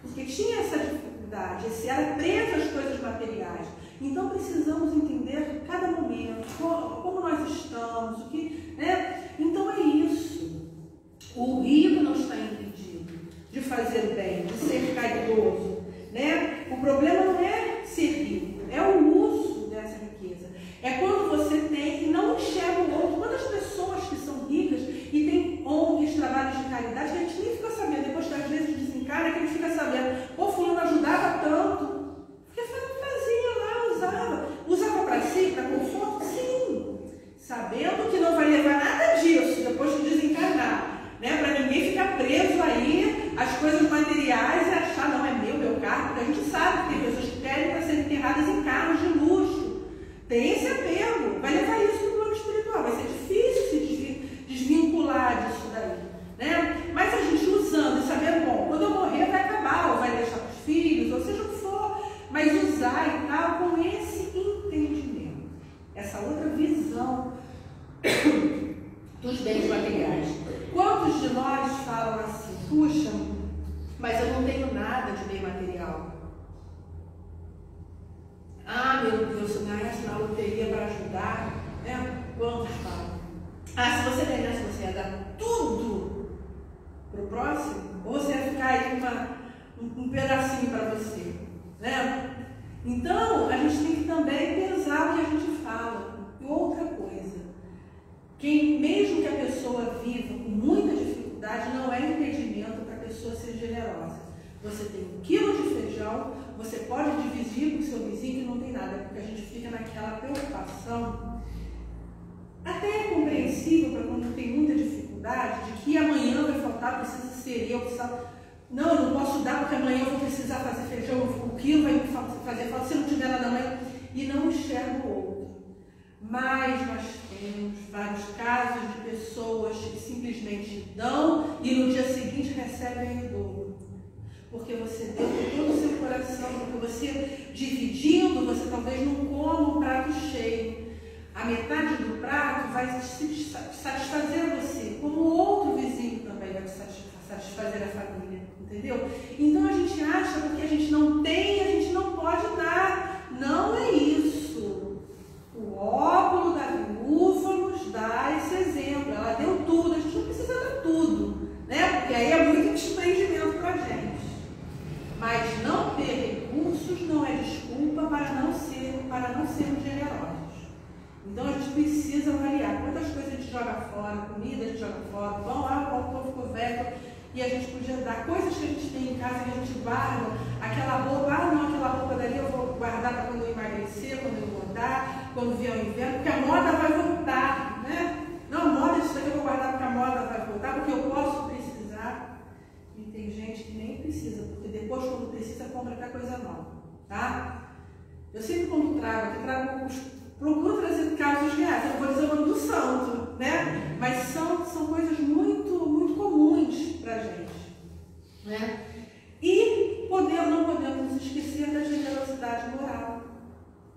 porque tinha essa dificuldade, era preso às coisas materiais. Então precisamos entender cada momento, como nós estamos, o que, né? Então é isso. O rico não está impedido de fazer o bem, de ser caridoso, né? O problema não é ser rico, é o uso dessa riqueza. É quando você tem e não enxerga o outro. Quantas pessoas que são ricas e têm ONGs, trabalhos de caridade, que a gente nem fica sabendo, depois que às vezes desencarna, que a gente fica sabendo, pô, fulano ajudava tanto. Porque fazia lá, usava para si, para conforto, sim. Sabendo que não vai levar nada disso depois de desencarnar, né? Para ninguém ficar preso aí às coisas materiais e achar, não, é meu carro, porque a gente sabe que tem pessoas que pedem para serem enterradas em carros de luxo. Tem esse apego, vai levar isso para o plano espiritual, vai ser difícil se desvincular disso daí, né? Mas a gente usando e sabendo, bom, quando eu morrer vai acabar, ou vai deixar para os filhos, ou seja o que for, mas usar e tal com esse entendimento, essa outra visão dos bens materiais. Quantos de nós falam assim, puxa, mas eu não tenho nada de bem material? Ah, meu Deus, se eu ganhasse na loteria para ajudar, né? Quantos falam? Ah, se você ganhasse, você ia dar tudo para o próximo? Ou você ia ficar aí com um pedacinho para você, né? Então, a gente tem que também pensar o que a gente fala. E outra coisa, mesmo que a pessoa viva com muita dificuldade, não é impedimento para a pessoa ser generosa. Você tem 1 quilo de feijão, você pode dividir com o seu vizinho que não tem nada, porque a gente fica naquela preocupação, até é compreensível para quando tem muita dificuldade, de que amanhã vai faltar, precisa ser eu, não, eu não posso dar porque amanhã eu vou precisar fazer feijão, 1 quilo vai me fazer falta, se não tiver nada amanhã, e não enxerga o outro. Mas nós temos vários casos de pessoas que simplesmente dão e no dia seguinte recebem o dobro. Porque você deu com todo o seu coração, porque você, dividindo, você talvez não coma um prato cheio. A metade do prato vai satisfazer você, como o outro vizinho também vai satisfazer a família, entendeu? Então a gente acha que porque a gente não tem, a gente não pode dar. Não é isso. O óbolo da viúva nos dá esse exemplo. Ela deu tudo, a gente não precisa dar tudo, né? Porque aí é muito desprendimento para a gente. Mas não ter recursos não é desculpa para não sermos generosos. Então a gente precisa avaliar quantas coisas a gente joga fora, comida a gente joga fora, pão, o pão ficou velho, e a gente podia dar coisas que a gente tem em casa que a gente guarda, aquela roupa, aquela roupa dali eu vou guardar para quando eu emagrecer, quando eu engordar, quando vier o inverno, porque a moda vai voltar, né? Não, a moda disso aqui eu vou guardar porque a moda vai voltar, porque eu posso precisar. E tem gente que nem precisa, porque depois quando precisa compra até coisa nova, tá? Eu sempre quando procuro trazer casos reais, eu não vou dizer o nome do santo, né? Mas são coisas muito, muito comuns para a gente, né? E não podemos esquecer da generosidade moral,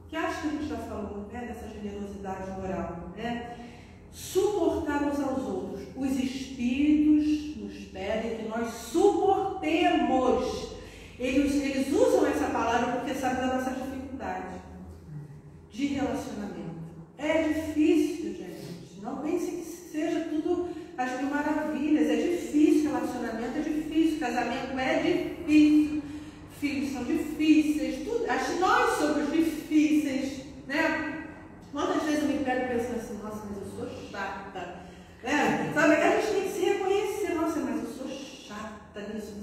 que acho que a gente já falou, né? Dessa generosidade moral, né? Suportar uns aos outros. Os Espíritos nos pedem que nós suportemos. Eles usam essa palavra porque sabem da nossa dificuldade de relacionamento. É difícil, gente. Não pense que seja tudo as mil maravilhas. É difícil, relacionamento é difícil, casamento é difícil, filhos são difíceis, tudo. Nós somos difíceis, né? Quantas vezes eu me pego pensando assim, nossa, mas eu sou chata, né? Sabe, a gente tem que se reconhecer, nossa, mas eu sou chata nisso,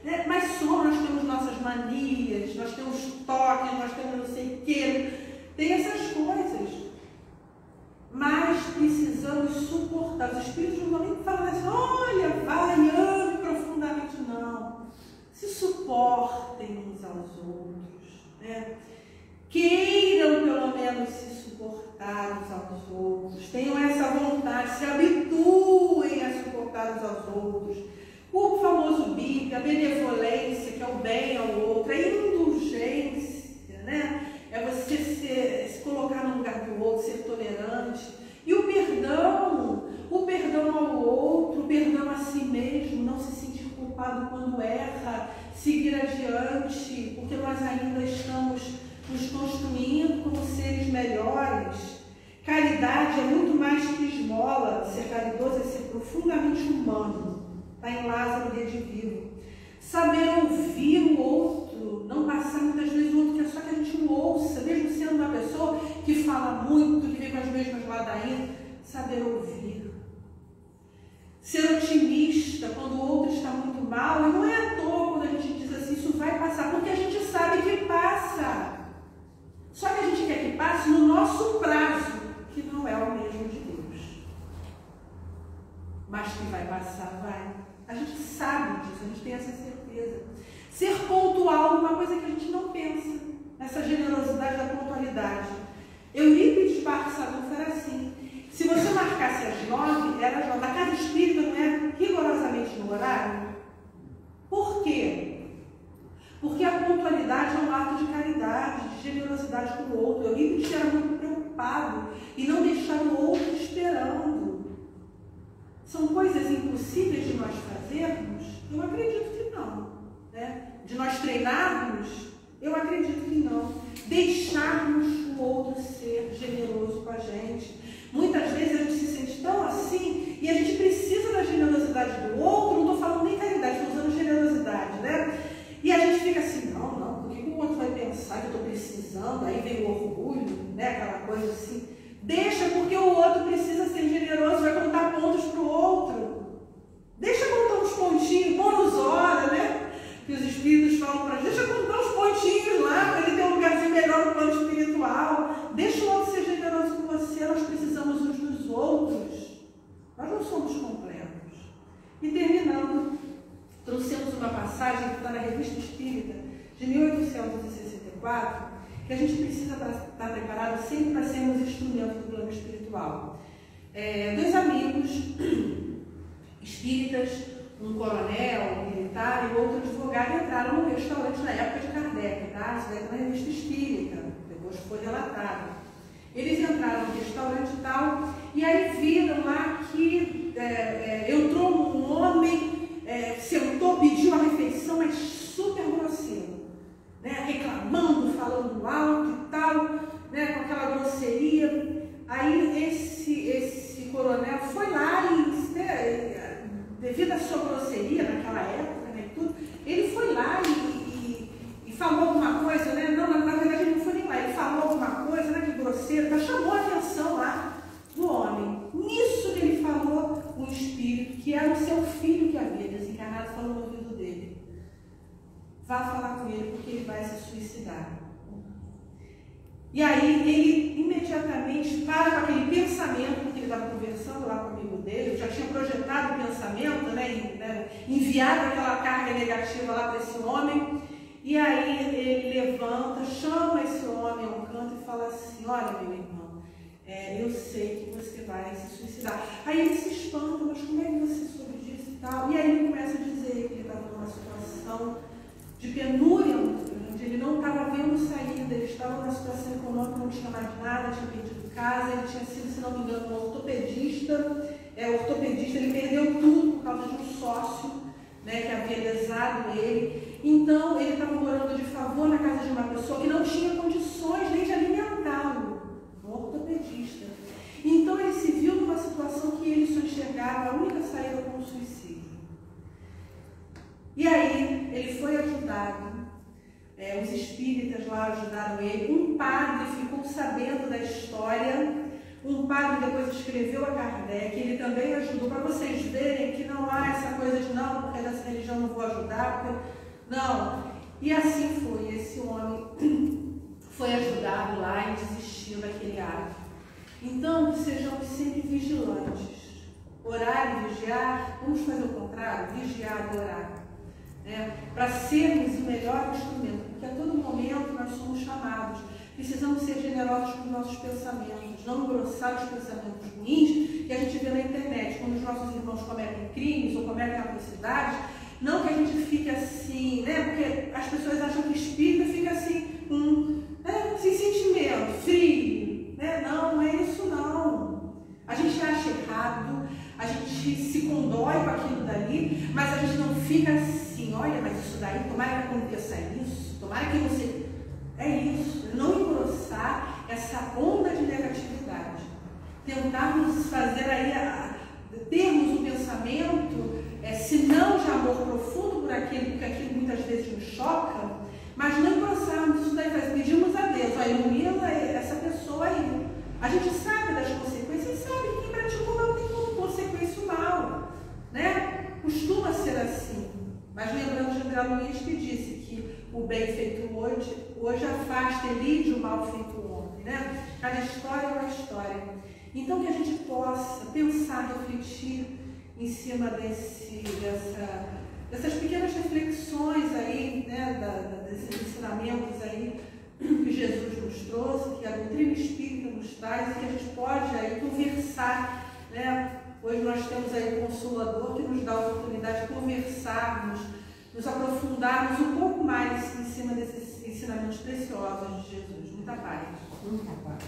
né? Mas nós temos nossas manias, nós temos toques, nós temos não sei o quê, tem essas coisas. Mas precisamos suportar. Os Espíritos não vão nem falar assim, olha, vai, ame profundamente, não. Se suportem uns aos outros, né? Queiram pelo menos se suportar uns aos outros, tenham essa vontade, se habituem a suportar uns aos outros. O famoso BIP, a benevolência, que é o bem ao outro, a indulgência, né? É você se colocar no lugar do outro, ser tolerante. E o perdão ao outro, o perdão a si mesmo, não se sentir culpado quando erra, seguir adiante, porque nós ainda estamos nos construindo como seres melhores. Caridade é muito mais que esmola. Ser caridoso é ser profundamente humano. Está em Lázaro Redivivo. Saber ouvir o outro, não passar muitas vezes o outro quer só que a gente o ouça, mesmo sendo uma pessoa que fala muito, que vem com as mesmas ladainhas. Saber ouvir. Ser otimista quando o outro está muito mal, e não é à toa quando a gente diz assim, isso vai passar, porque a gente sabe que passa. Só que a gente quer que passe no nosso prazo, que não é o mesmo de Deus. Mas que vai passar, vai. A gente sabe disso, a gente tem essa certeza. Ser pontual, uma coisa que a gente não pensa, essa generosidade da pontualidade. Eurípides Barçadufo era assim. Se você marcasse às 9, era às 9. Na casa espírita não é rigorosamente no horário. Por quê? Porque a pontualidade é um ato de caridade, de generosidade com o outro. Eurípides era muito preocupado em não deixar o outro esperando. São coisas impossíveis de nós fazermos? Eu acredito que não. Né? De nós treinarmos? Eu acredito que não. Deixarmos o outro ser generoso com a gente. Muitas vezes a gente se sente tão assim e a gente precisa da generosidade do outro. Não estou falando nem caridade, estou usando generosidade, né? E a gente fica assim, não, por que o outro vai pensar que eu estou precisando? Aí vem o orgulho, né? Aquela coisa assim. Deixa, porque o outro precisa ser generoso, vai contar pontos para o outro. Deixa contar uns pontinhos, bônus hora, né? Que os espíritos falam para a gente, deixa contar uns pontinhos lá, para ele ter um lugarzinho melhor no plano espiritual. Deixa o outro ser generoso com você, nós precisamos uns dos outros. Nós não somos completos. E terminando, trouxemos uma passagem que está na Revista Espírita, de 1864, que a gente precisa estar preparado sempre para sermos instrumentos do plano espiritual. Dois amigos espíritas, um coronel, um militar e outro advogado, entraram no restaurante na época de Kardec, tá? Isso daí está na Revista Espírita, depois foi relatado. Eles entraram no restaurante e tal, e aí viram lá que entrou um homem, sentou, pediu a refeição, mas super grosseiro, né? Reclamando, falando alto e tal, né? Com aquela grosseria. Aí esse coronel foi lá e, devido à sua grosseria naquela época, né, tudo, ele foi lá e falou alguma coisa, né? Não, na verdade ele não foi nem lá, ele falou alguma coisa, né? Que grosseiro, mas chamou a atenção suicidar. E aí ele imediatamente para com aquele pensamento, porque ele estava conversando lá com o amigo dele, já tinha projetado o pensamento, enviado aquela carga negativa lá para esse homem. E aí ele levanta, chama esse homem a um canto e fala assim: olha, meu irmão, eu sei que você vai se suicidar. Aí ele se espanta: mas como é que você soube disso e tal? E aí ele começa a dizer que ele estava numa situação de penúria muito grande, ele não estava vendo saída, ele estava numa situação econômica, não tinha mais nada, tinha perdido casa, ele tinha sido, se não me engano, um ortopedista, ele perdeu tudo por causa de um sócio, que havia lesado ele. Então ele estava morando de favor na casa de uma pessoa que não tinha condições nem de alimentá-lo, um ortopedista. Então ele se viu numa situação que ele só enxergava a única saída como suicídio. E aí ele foi ajudado, os espíritas lá ajudaram ele, um padre ficou sabendo da história, um padre depois escreveu a Kardec, ele também ajudou, para vocês verem que não há essa coisa de não, porque dessa religião não vou ajudar, porque... não. E assim foi, esse homem foi ajudado lá e desistiu daquele ato. Então, que sejamos sempre vigilantes, orar e vigiar, vamos fazer o contrário, vigiar e orar. Para sermos o melhor instrumento, porque a todo momento nós somos chamados, precisamos ser generosos com os nossos pensamentos, não engrossar os pensamentos ruins que a gente vê na internet, quando os nossos irmãos cometem crimes ou cometem atrocidades, não que a gente fique assim, porque as pessoas acham que espírita fica assim, sem sentimento, frio, não é isso não. A gente acha errado, a gente se condói com aquilo dali, mas a gente não fica assim, olha, mas isso daí, tomara que aconteça isso, tomara que você... É isso, não engrossar essa onda de negatividade. Tentarmos fazer aí, termos um pensamento, se não de amor profundo por aquilo, porque aquilo muitas vezes nos choca, mas não engrossarmos isso daí, pedimos a Deus, ilumina essa pessoa aí. A gente sabe das consequências, sabe que quem praticou mal tem como consequência o mal, Costuma ser assim. Mas lembrando de André Luiz que disse que o bem feito hoje afasta, elide o mal feito ontem, Cada história é uma história. Então que a gente possa pensar, refletir em cima dessas pequenas reflexões aí, desses ensinamentos aí que Jesus nos trouxe, que a doutrina espírita nos traz, e que a gente pode aí conversar, Hoje nós temos aí o Consolador que nos dá a oportunidade de conversarmos, nos aprofundarmos um pouco mais em cima desses ensinamentos preciosos de Jesus. Muita paz. Muita paz.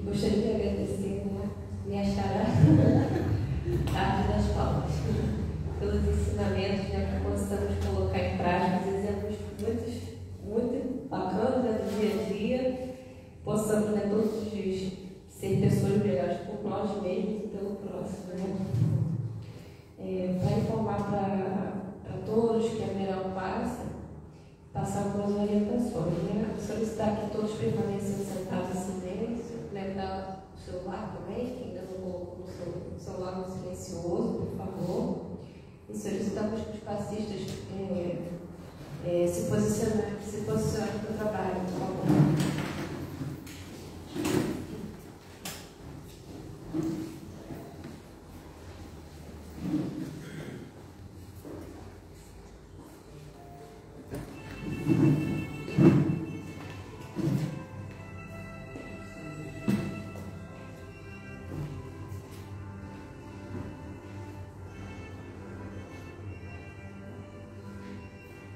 Gostaria de agradecer, minha chará, Tarde das Palmas, pelos ensinamentos que possamos colocar em prática, exemplos muito bacanas do dia a dia, possamos todos os dias ser pessoas melhores por nós mesmos e pelo próximo. Para informar para todos que a Meral passa, passar algumas orientações. Solicitar que todos permaneçam sentados em silêncio, lembrar o celular também, que ainda não colocou o celular no silencioso, por favor. E solicitamos que os passistas se posicionem para o trabalho, por favor.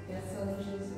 Graças a Jesus.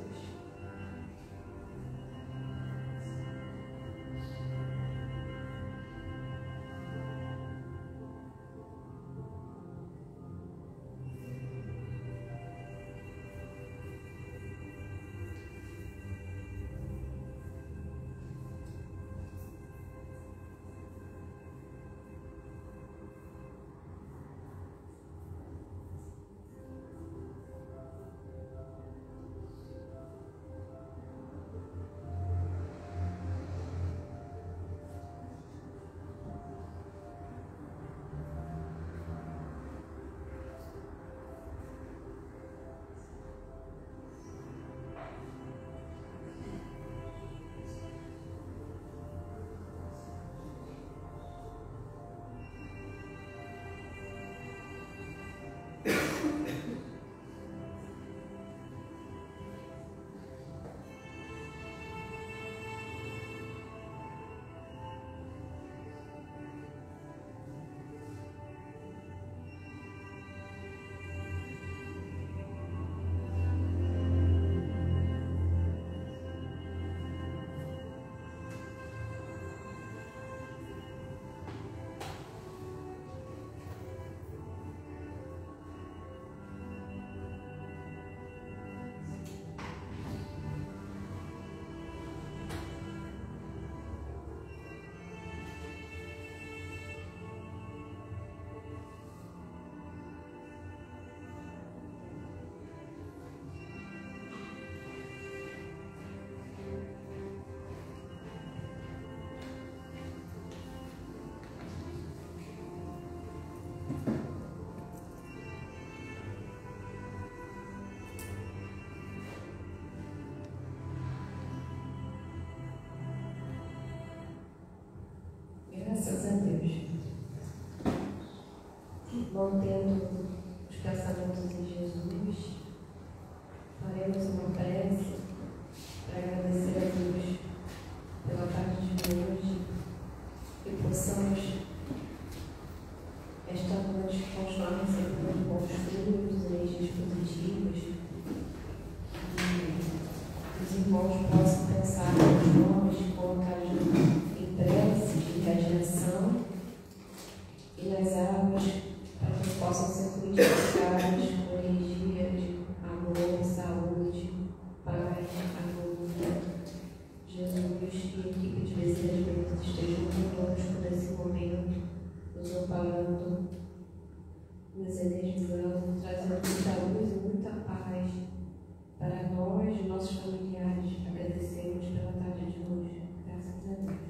mantendo os pensamentos em Jesus, faremos uma prece para agradecer a Deus pela tarde de hoje e possamos esta noite continuar recebendo bons frutos, energias positivas, e os irmãos possam pensar nos nomes, colocar em prece de radiação e nas águas para que possam ser purificadas com energia de amor, saúde, paz, harmonia. Jesus e a equipe de Bezerra estejam conosco nesse momento, nos amparando, nos energizando, trazendo muita luz e muita paz para nós e nossos familiares. Agradecemos pela tarde de hoje. Graças a Deus.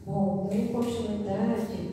Bom, em continuidade,